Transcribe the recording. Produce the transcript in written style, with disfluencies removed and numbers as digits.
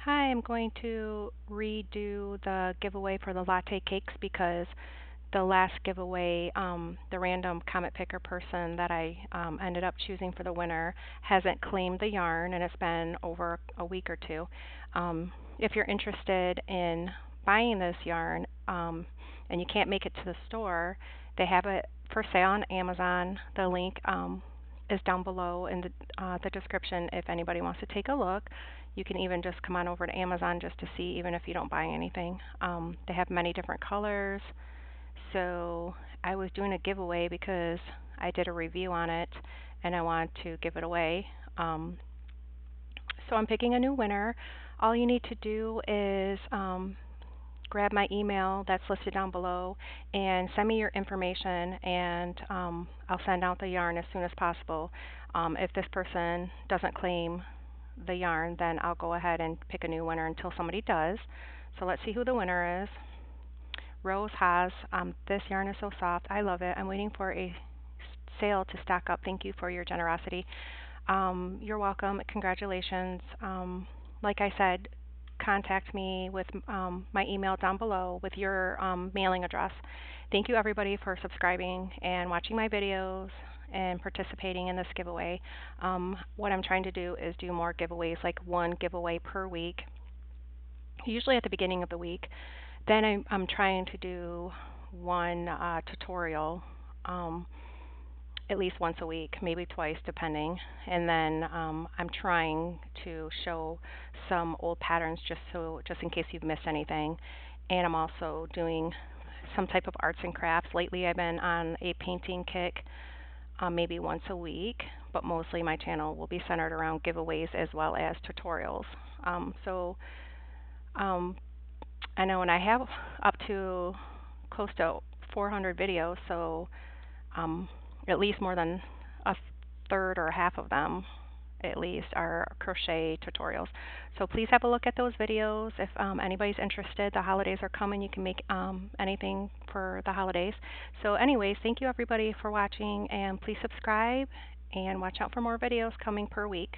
Hi, I'm going to redo the giveaway for the latte cakes because the last giveaway, the random comet picker person that I ended up choosing for the winner hasn't claimed the yarn, and it's been over a week or two. If you're interested in buying this yarn and you can't make it to the store, they have it for sale on Amazon. The link is down below in the description if anybody wants to take a look. You can even just come on over to Amazon just to see, even if you don't buy anything. They have many different colors. So I was doing a giveaway because I did a review on it and I want to give it away. So I'm picking a new winner. All you need to do is grab my email that's listed down below and send me your information, and I'll send out the yarn as soon as possible. If this person doesn't claim the yarn, then I'll go ahead and pick a new winner until somebody does. So let's see who the winner is. Rose Haas. This yarn is so soft. I love it. I'm waiting for a sale to stock up. Thank you for your generosity. You're welcome. Congratulations. Like I said, contact me with my email down below with your mailing address. Thank you everybody for subscribing and watching my videos and participating in this giveaway. What I'm trying to do is do more giveaways, like one giveaway per week, usually at the beginning of the week. Then I'm trying to do one tutorial at least once a week, maybe twice depending. And then I'm trying to show some old patterns just in case you've missed anything. And I'm also doing some type of arts and crafts. Lately I've been on a painting kick, maybe once a week, but mostly my channel will be centered around giveaways as well as tutorials. So I know, and I have up to close to 400 videos, so um, at least more than a third or half of them at least are crochet tutorials. So please have a look at those videos. If anybody's interested, the holidays are coming. You can make anything for the holidays. So anyways, thank you everybody for watching, and please subscribe and watch out for more videos coming per week.